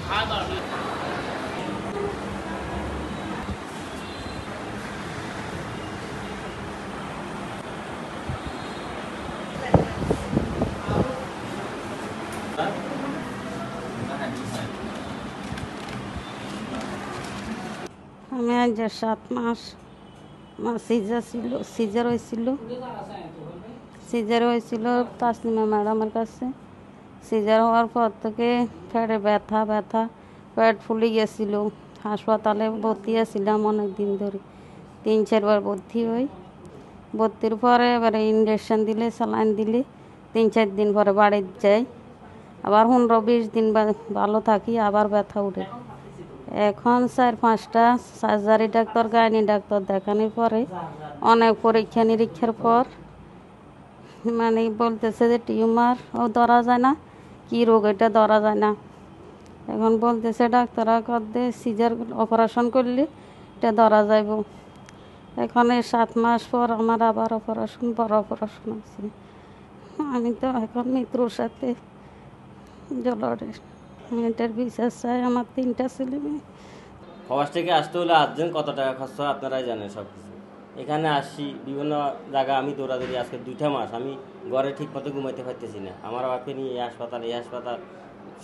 আমি আজ 7 মাস আমার সিজার হয়েছিল তাসলিমা ম্যাডামের কাছে। সিজার হওয়ার পর থেকে পেটে ব্যথা পেট ফুলে গেছিল। হাসপাতালে ভর্তি আছিলাম অনেক দিন ধরে, 3-4 বার ভর্তি হই। ভর্তির পরে এবারে ইঞ্জেকশন দিলে, স্যালাইন দিলে 3-4 দিন পরে বাড়ি যাই, আবার 15-20 দিন ভালো থাকি, আবার ব্যথা উঠে। এখন 4-5টা সার্জারি ডাক্তার, গাইনি ডাক্তার দেখানোর পরে অনেক পরীক্ষা নিরীক্ষার পর মানে বলতেছে যে টিউমার ধরা যায় না, কি রোগ এটা ধরা যায় না। এখন বলতেছে ডাক্তাররা কদে সিজার অপারেশন করলে এটা ধরা যাইব। এখন 7 মাস পর আমার আবার বড় অপারেশন আছে। আমি তো এখন মৃত্যুর সাথে জলরে এটার বিশ্বাস চাই। আমার 3টা ছেলে মেয়ে। প্রবাস থেকে আসতে হলে 8 দিন কত টাকা খরচ হয় আপনারাই জানেন সব কিছু। এখানে আসি বিভিন্ন জায়গা, আমি দৌড়াদৌড়ি আজকে 2টা মাস আমি ঘরে ঠিক মতো ঘুমাইতে পারতেছি না। আমার বাপকে নিয়ে এই হাসপাতাল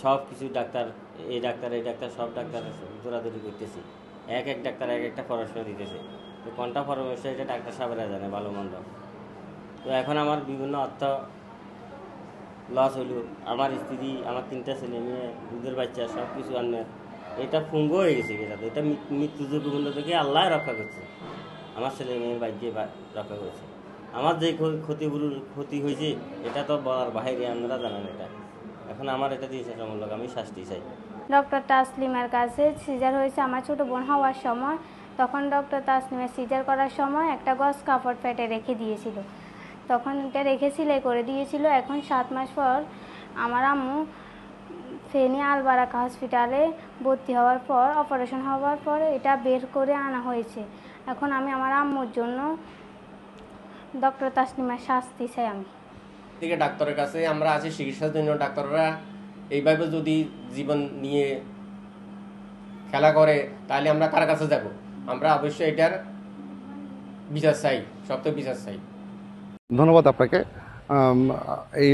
সব কিছু ডাক্তার, এই ডাক্তার সব ডাক্তার দৌড়াদৌড়ি করতেছি। এক ডাক্তার এক একটা পরামর্শ দিতেছে, তো কোনটা পরামর্শ এটা ডাক্তার সাহেবরা জানে ভালো মন্দ। তো এখন আমার বিভিন্ন অর্থ লস হইল। আমার স্ত্রী, আমার 3টা ছেলে মেয়ে, দুধের বাচ্চা সব কিছু আনবে, এটা ফুঙ্গো হয়ে গেছে। এটা মৃত্যু ঝুঁকিপূর্ণ থেকে আল্লাহ রক্ষা করছে, আমার ছেলে মেয়ের বাড়িকে রক্ষা করছে। আমার যে ক্ষতি হয়েছে এটা তো বলার বাইরে, আপনারা জানেন এটা। এখন আমার এটা দিয়েছে সমূলক, আমি শাস্তি চাই। ডক্টর তাসলিমার কাছে সিজার হয়েছে আমার ছোটো বোন হওয়ার সময়। তখন ডক্টর তাসলিমের সিজার করার সময় একটা গজ কাপড় পেটে রেখে দিয়েছিল, তখন এটা রেখে সেলাই করে দিয়েছিল। এখন 7 মাস পর আমার আম্মু ফেনী আলবারাকা হসপিটালে ভর্তি হওয়ার পর, অপারেশন হওয়ার পর এটা বের করে আনা হয়েছে। এখন আমি আমার আম্মুর জন্য ডক্টর তাসলিমার শাস্তি চাই। আমি থেকে ডাক্তারের কাছে আমরা আছি চিকিৎসার জন্য। ডাক্তাররা এইভাবে যদি জীবন নিয়ে খেলা করে তাহলে আমরা কার কাছে যাব? আমরা অবশ্যই এটার বিচার চাই, সত্য বিচার চাই। ধন্যবাদ আপনাকে। এই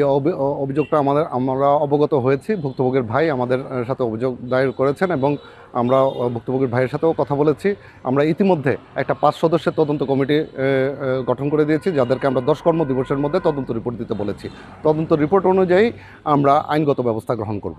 অভিযোগটা আমরা অবগত হয়েছি। ভুক্তভোগীর ভাই আমাদের সাথে অভিযোগ দায়ের করেছেন এবং আমরা ভুক্তভোগীর ভাইয়ের সাথেও কথা বলেছি। আমরা ইতিমধ্যে একটা 5 সদস্যের তদন্ত কমিটি গঠন করে দিয়েছি, যাদেরকে আমরা 10 কর্মদিবসের মধ্যে তদন্ত রিপোর্ট দিতে বলেছি। তদন্ত রিপোর্ট অনুযায়ী আমরা আইনগত ব্যবস্থা গ্রহণ করব।